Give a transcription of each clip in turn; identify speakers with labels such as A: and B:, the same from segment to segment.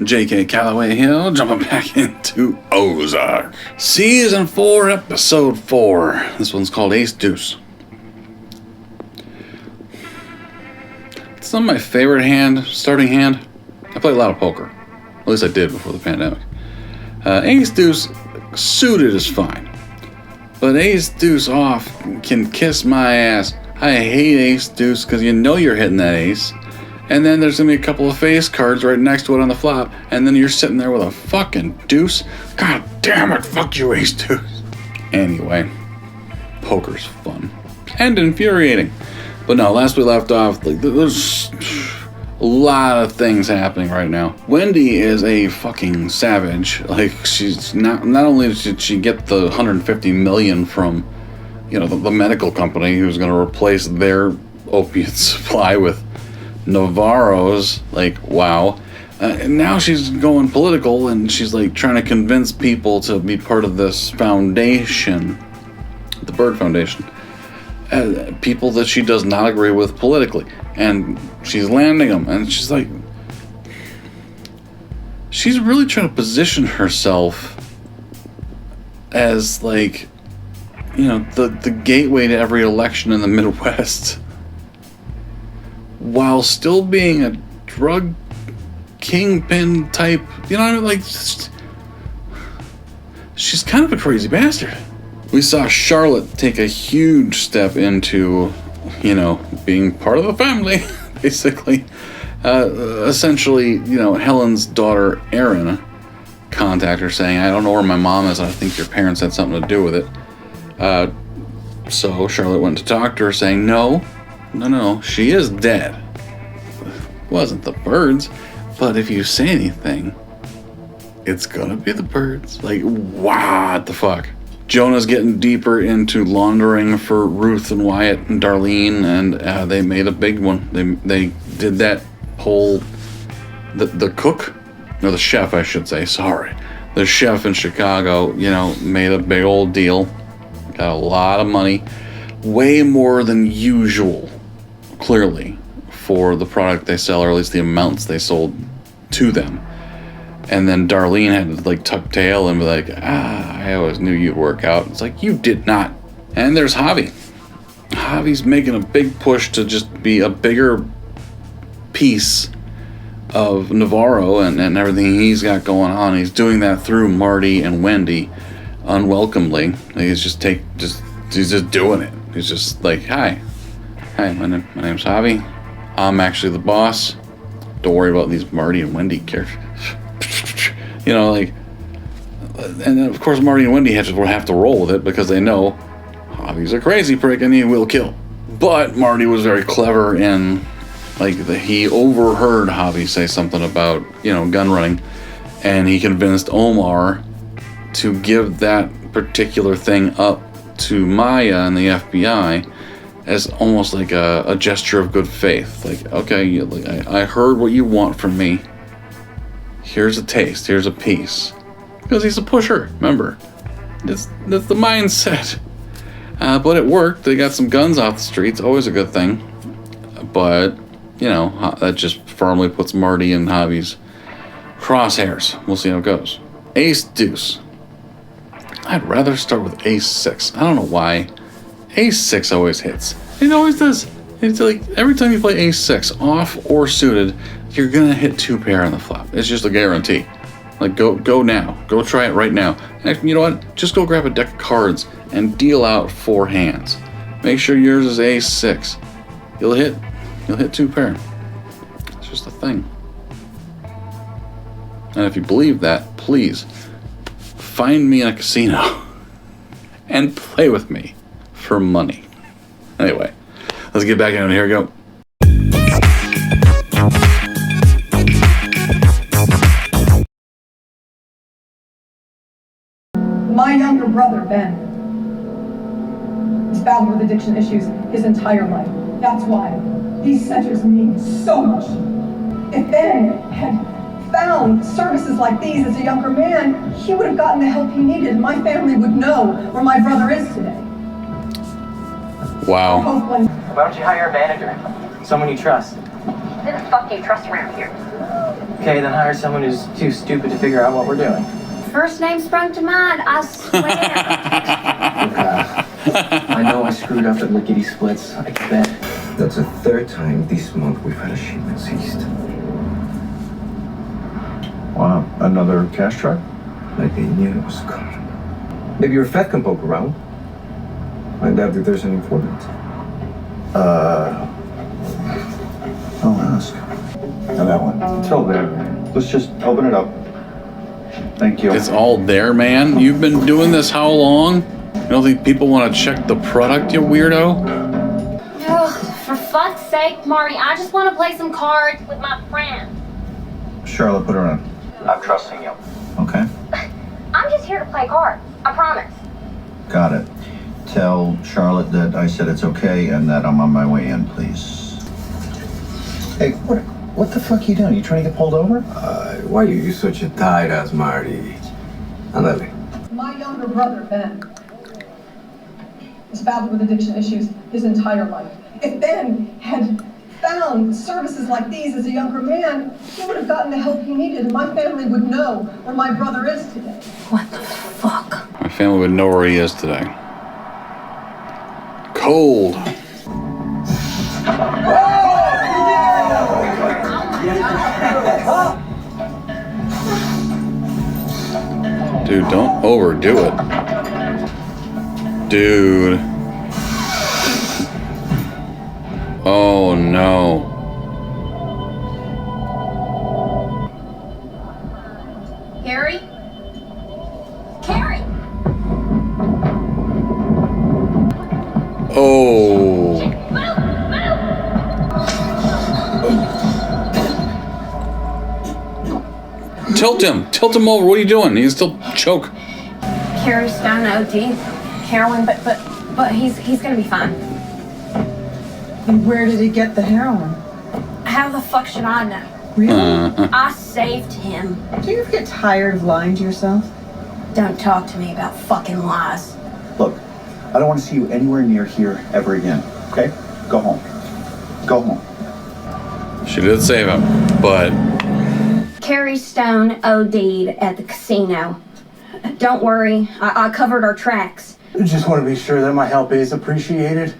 A: J.K. Calloway Hill, jumping back into Ozark. Season 4, Episode 4. This one's called Ace Deuce. It's not my favorite starting hand. I play a lot of poker. At least I did before the pandemic. Ace Deuce suited is fine. But Ace Deuce off can kiss my ass. I hate Ace Deuce because you know you're hitting that ace. And then there's going to be a couple of face cards right next to it on the flop. And then you're sitting there with a fucking deuce. God damn it, fuck you, Ace Deuce. Anyway, poker's fun. And infuriating. But no, last we left off, there's a lot of things happening right now. Wendy is a fucking savage. She's not only did she get the $150 million from, the medical company who's going to replace their opiate supply with Navarro's, wow. And now she's going political, and she's trying to convince people to be part of this foundation, the Bird Foundation. People that she does not agree with politically, and she's landing them, and she's she's really trying to position herself as the gateway to every election in the Midwest, while still being a drug kingpin type, she's kind of a crazy bastard. We saw Charlotte take a huge step into, being part of the family, basically. Essentially, Helen's daughter, Erin, contacted her saying, I don't know where my mom is, I think your parents had something to do with it. So Charlotte went to talk to her saying, no, she is dead. It wasn't the birds, but if you say anything, it's gonna be the birds. What the fuck? Jonah's getting deeper into laundering for Ruth and Wyatt and Darlene, and they made a big one. They did that whole, the cook, or the chef, I should say, sorry. The chef in Chicago, made a big old deal. Got a lot of money, way more than usual, clearly, for the product they sell, or at least the amounts they sold to them. And then Darlene had to tuck tail and be I always knew you'd work out. It's you did not. And there's Javi. Javi's making a big push to just be a bigger piece of Navarro and everything he's got going on. He's doing that through Marty and Wendy unwelcomely. He's just doing it. He's just hi, my name's Javi. I'm actually the boss. Don't worry about these Marty and Wendy characters. And then of course Marty and Wendy have to roll with it because they know Javi's a crazy prick and he will kill. But Marty was very clever in he overheard Javi say something about gun running, and he convinced Omar to give that particular thing up to Maya and the FBI as almost a gesture of good faith. Okay, I heard what you want from me. Here's a taste, here's a piece. Because he's a pusher, remember. That's the mindset. But it worked. They got some guns off the streets, always a good thing. But, that just firmly puts Marty in Javi's crosshairs. We'll see how it goes. Ace Deuce. I'd rather start with Ace 6. I don't know why. Ace 6 always hits. It always does. It's every time you play Ace 6, off or suited, you're gonna hit 2 pair on the flop. It's just a guarantee. Go now. Go try it right now. And you know what? Just go grab a deck of cards and deal out 4 hands. Make sure yours is Ace 6. You'll hit 2 pair. It's just a thing. And if you believe that, please find me in a casino and play with me for money. Anyway, let's get back in. Here we go.
B: My younger brother, Ben, has battled with addiction issues his entire life. That's why these centers mean so much. If Ben had found services like these as a younger man, he would have gotten the help he needed. My family would know where my brother is today.
A: Wow.
C: Why don't you hire a manager? Someone you trust.
D: Who the fuck do you trust around here?
C: Okay, then hire someone who's too stupid to figure out what we're doing.
D: First name sprung to mind, I swear.
C: I know I screwed up at lickety splits. I bet.
E: That's the third time this month we've had a shipment seized.
F: Wow, another cash truck?
E: Like they knew it was coming. Maybe your Fett can poke around. Find out if there's an informant.
F: I'll ask. Now that one. It's all there. Let's just open it up. Thank you.
A: It's all there, man. You've been doing this how long? You don't think people want to check the product, you weirdo?
D: Ugh, for fuck's sake, Marty, I just want to play some cards with my friend.
F: Charlotte, put her on.
C: I'm trusting you.
F: Okay.
D: I'm just here to play cards. I promise.
F: Got it. Tell Charlotte that I said it's okay and that I'm on my way in, please. Hey, what the fuck are you doing? You trying to get pulled over?
E: Why are you such a tight ass, Marty? Andale.
B: My younger brother, Ben, has battled with addiction issues his entire life. If Ben had found services like these as a younger man, he would have gotten the help he needed, and my family would know where my brother is today.
D: What the fuck?
A: My family would know where he is today. Cold. Dude, don't overdo it. Dude. Oh no.
D: Carrie? Carrie!
A: Oh. Tilt him. Tilt him over. What are you doing? He can still choke.
D: Carrie Stone OD. Heroin, but he's gonna be fine.
G: And where did he get the heroin?
D: How the fuck should I know?
G: Really?
D: I saved him.
G: Do you ever get tired of lying to yourself?
D: Don't talk to me about fucking lies.
F: Look, I don't want to see you anywhere near here ever again, okay? Go home. Go home.
A: She did save him, but
D: Carrie Stone OD'd at the casino. Don't worry, I covered our tracks.
H: I just want to be sure that my help is appreciated.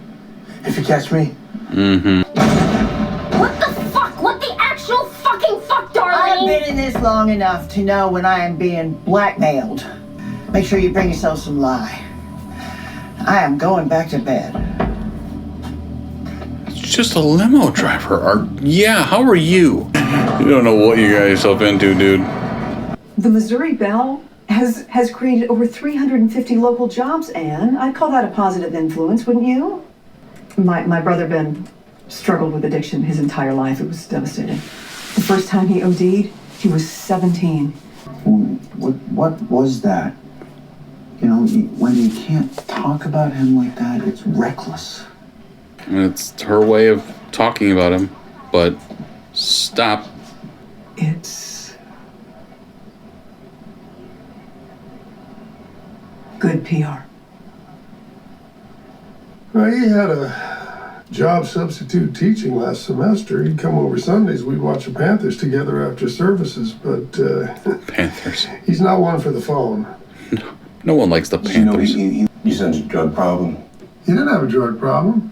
H: If you catch me.
D: What the fuck? What the actual fucking fuck,
G: I've
D: darling?
G: been in this long enough to know when I am being blackmailed. Make sure you bring yourself some lye. I am going back to bed.
A: it's just a limo driver. Yeah, how are you? You don't know what you got yourself into, dude.
I: The Missouri Belle has created over 350 local jobs, Anne. I'd call that a positive influence, wouldn't you? My brother Ben struggled with addiction his entire life. It was devastating. The first time he OD'd, he was 17.
F: What was that? You know, when you can't talk about him like that, it's reckless.
A: And it's her way of talking about him, but stop.
I: It's good PR.
J: Well, he had a job substitute teaching last semester. He'd come over Sundays. We'd watch the Panthers together after services, but
A: Panthers.
J: he's not one for the phone.
A: No one likes the Panthers.
E: You said a drug problem.
J: He didn't have a drug problem.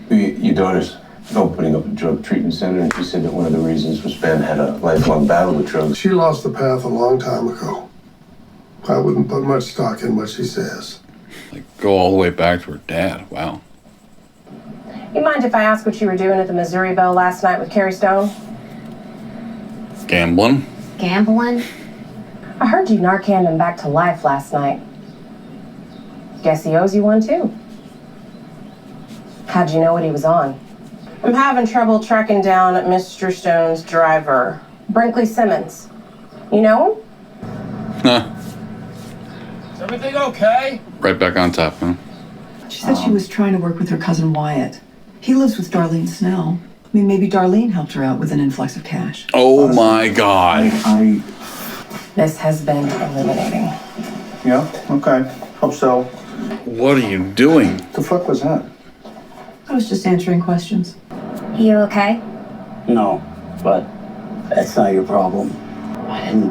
E: Your daughter's opening up a drug treatment center, and she said that one of the reasons was Ben had a lifelong battle with drugs.
J: She lost the path a long time ago. I wouldn't put much stock in what she says.
A: Like, go all the way back to her dad. Wow.
K: You mind if I ask what you were doing at the Missouri Belle last night with Carrie Stone?
A: Gambling.
D: Gambling?
K: I heard you Narcaned him back to life last night. Guess he owes you one too. How'd you know what he was on? I'm having trouble tracking down Mr. Stone's driver, Brinkley Simmons. You know him?
A: Huh.
C: Is everything okay?
A: Right back on top, huh?
I: She said she was trying to work with her cousin Wyatt. He lives with Darlene Snell. I mean, maybe Darlene helped her out with an influx of cash.
A: Oh my God.
K: This has been illuminating.
F: Yeah, okay. Hope so.
A: What are you doing?
F: The fuck was that?
I: I was just answering questions.
D: You okay?
H: No, but
C: That's not your problem. I didn't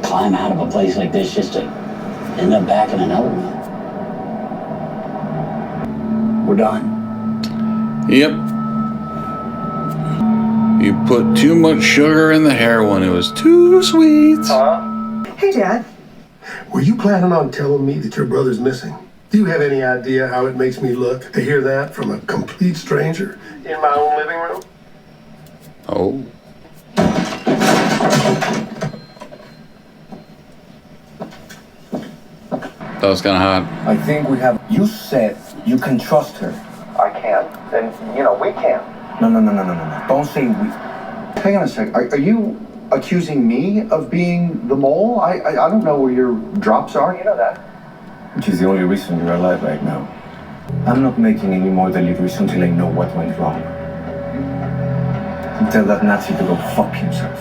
C: climb out of a place like this just to end up back in another one. We're done.
A: Yep. You put too much sugar in the heroin. It was too sweet.
I: Hey, Dad.
J: Were you planning on telling me that your brother's missing? Do you have any idea how it makes me look to hear that from a complete stranger in my own living room?
A: Oh. That was kind of hot.
C: I think we have. You said you can trust her.
H: I can't. And, we can't.
C: No. Don't say we.
F: Hang on a sec. Are you accusing me of being the mole? I don't know where your drops are.
H: You know that.
E: Which is the only reason you're alive right now. I'm not making any more deliveries until I know what went wrong. Tell that Nazi to go fuck himself.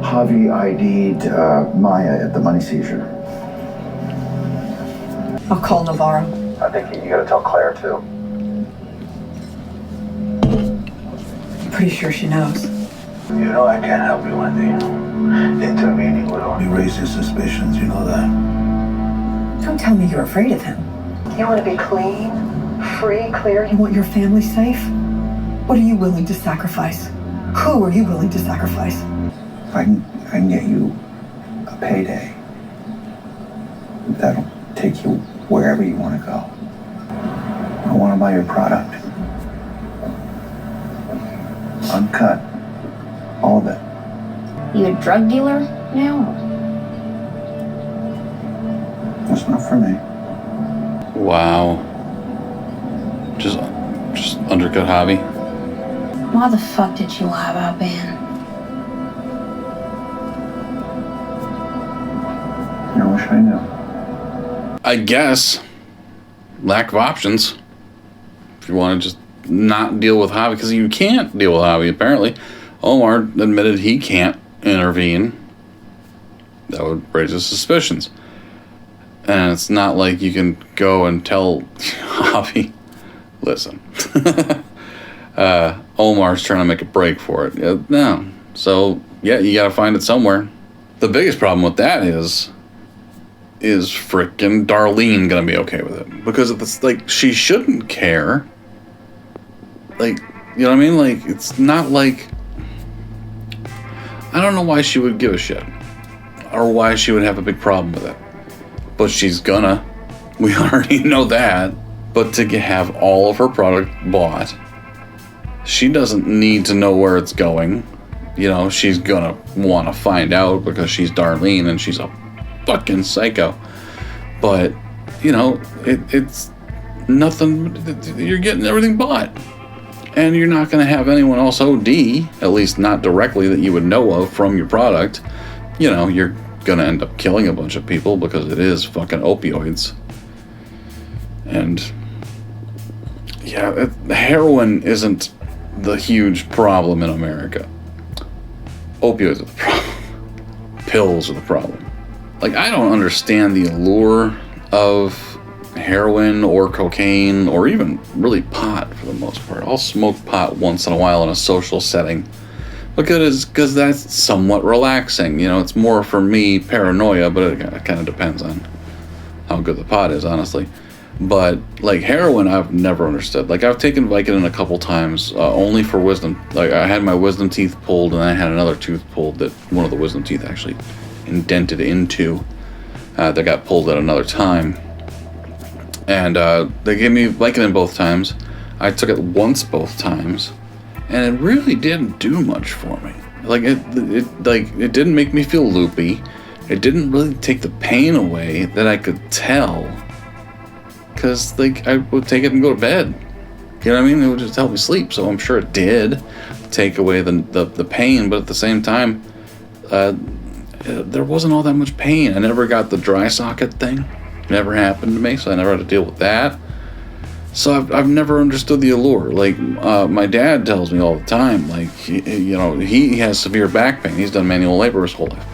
F: Javi ID'd Maya at the money seizure.
I: I'll call Navarro.
H: I think you gotta tell Claire, too.
I: I'm pretty sure she knows.
J: You know I can't help you, Wendy. Intervening would only raise his suspicions, you know that.
I: Don't tell me you're afraid of him. You want to be clean, free, clear? You want your family safe? What are you willing to sacrifice? Who are you willing to sacrifice?
F: I can get you a payday. That'll take you wherever you want to go. I want to buy your product. Uncut. All of it.
D: You a drug dealer now?
F: That's not for me.
A: Wow. Just undercut Javi.
D: Why the fuck did you lie about Ben?
F: I wish I knew.
A: I guess lack of options. If you want to just not deal with Javi, because you can't deal with Javi, apparently. Omar admitted he can't intervene. That would raise his suspicions. And it's not like you can go and tell Javi, listen, Omar's trying to make a break for it. No. So, yeah, you got to find it somewhere. The biggest problem with that is frickin' Darlene gonna be okay with it? Because it's like, she shouldn't care. Like, you know what I mean? Like, it's not like, I don't know why she would give a shit. Or why she would have a big problem with it. But she's gonna. We already know that. But to have all of her product bought, she doesn't need to know where it's going. You know, she's gonna want to find out because she's Darlene and she's a fucking psycho. But, you know, it's nothing. You're getting everything bought. And you're not going to have anyone else OD, at least not directly that you would know of from your product. You know, you're going to end up killing a bunch of people because it is fucking opioids. And, yeah, heroin isn't the huge problem in America. Opioids are the problem. Pills are the problem. Like, I don't understand the allure of heroin or cocaine or even really pot for the most part. I'll smoke pot once in a while in a social setting because that's somewhat relaxing. You know, it's more for me paranoia, but it kind of depends on how good the pot is, honestly. But like heroin, I've never understood. Like I've taken Vicodin a couple times, only for wisdom. Like I had my wisdom teeth pulled, and I had another tooth pulled that one of the wisdom teeth actually indented into. That got pulled at another time. And they gave me Vicodin both times. I took it once both times, and it really didn't do much for me. Like it didn't make me feel loopy. It didn't really take the pain away that I could tell. Cause like I would take it and go to bed. You know what I mean? It would just help me sleep. So I'm sure it did take away the pain, but at the same time, there wasn't all that much pain. I never got the dry socket thing. Never happened to me, so I never had to deal with that. So I've never understood the allure. Like my dad tells me all the time, like he has severe back pain. He's done manual labor his whole life,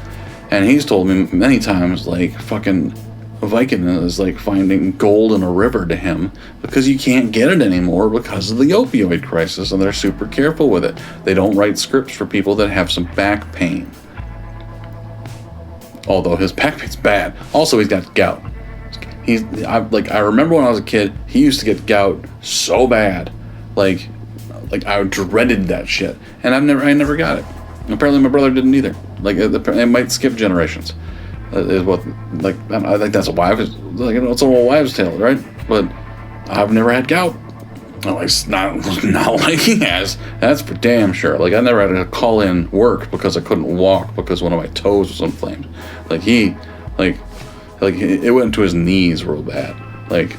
A: and he's told me many times, like fucking Vicodin is like finding gold in a river to him because you can't get it anymore because of the opioid crisis, and they're super careful with it. They don't write scripts for people that have some back pain. Although his back pain's bad. Also, he's got gout. I remember when I was a kid, he used to get gout so bad. Like I dreaded that shit. And I never got it. Apparently my brother didn't either. Like, it might skip generations. Is what, like, I think that's a wives, like, you know, it's a little wives' tale, right? But I've never had gout. At least not like he has. That's for damn sure. Like, I never had to call in work because I couldn't walk because one of my toes was inflamed. Like, it went to his knees real bad. Like,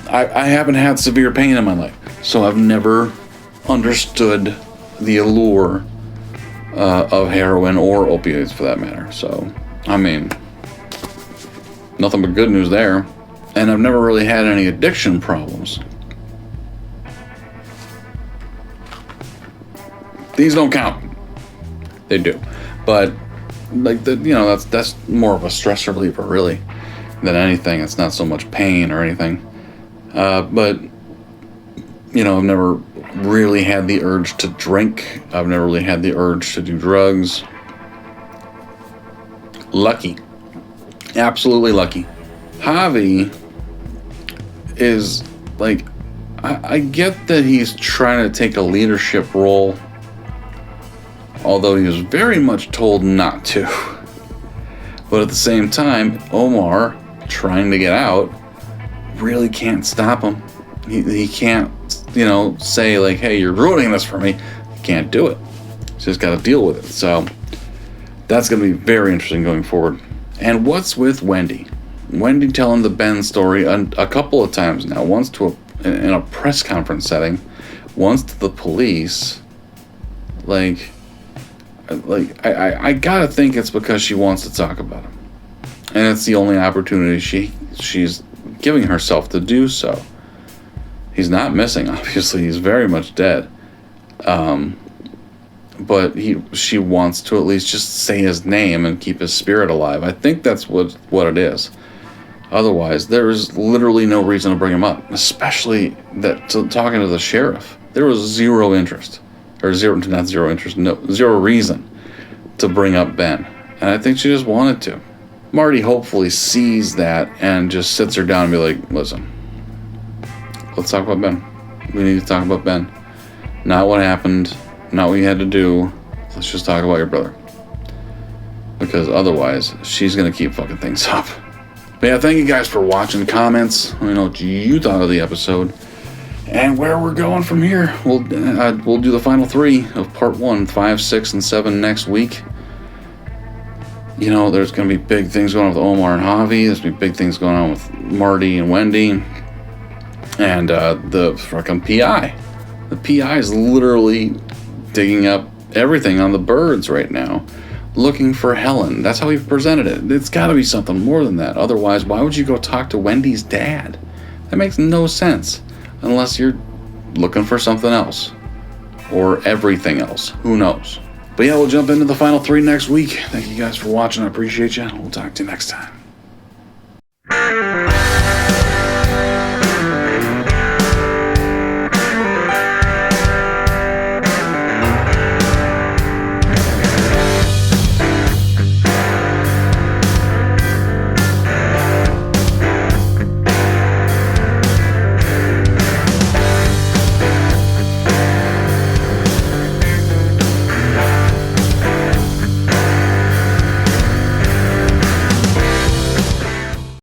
A: I haven't had severe pain in my life, so I've never understood the allure of heroin or opioids for that matter. So, I mean, nothing but good news there. And I've never really had any addiction problems. These don't count. They do. But, like, that's more of a stress reliever, really, than anything. It's not so much pain or anything. But, you know, I've never really had the urge to drink. I've never really had the urge to do drugs. Lucky. Absolutely lucky. Javi is, like, I get that he's trying to take a leadership role, although he was very much told not to. But at the same time, Omar, trying to get out, really can't stop him. He can't, you know, say, like, hey, you're ruining this for me. He can't do it. He's just got to deal with it. So that's going to be very interesting going forward. And what's with Wendy? Wendy telling the Ben story a couple of times now. Once in a press conference setting, once to the police. Like I gotta think it's because she wants to talk about him, and it's the only opportunity she's giving herself to do so. He's not missing, obviously. He's very much dead. But she wants to at least just say his name and keep his spirit alive. I think that's what it is. Otherwise, there is literally no reason to bring him up, especially talking to the sheriff. There was zero reason to bring up Ben. And I think she just wanted to. Marty hopefully sees that and just sits her down and be like, listen, let's talk about Ben. We need to talk about Ben. Not what happened, not what you had to do. Let's just talk about your brother. Because otherwise, she's going to keep fucking things up. But yeah, thank you guys for watching. Comments, let me know what you thought of the episode and where we're going from here. We'll do the final 3 of part 1, 5, 6, and 7 next week. You know, there's going to be big things going on with Omar and Javi. There's going to be big things going on with Marty and Wendy. And the fucking PI. The PI is literally digging up everything on the birds right now, looking for Helen. That's how we've presented it. It's got to be something more than that. Otherwise, why would you go talk to Wendy's dad? That makes no sense. Unless you're looking for something else. Or everything else. Who knows? But yeah, we'll jump into the final 3 next week. Thank you guys for watching. I appreciate you. We'll talk to you next time.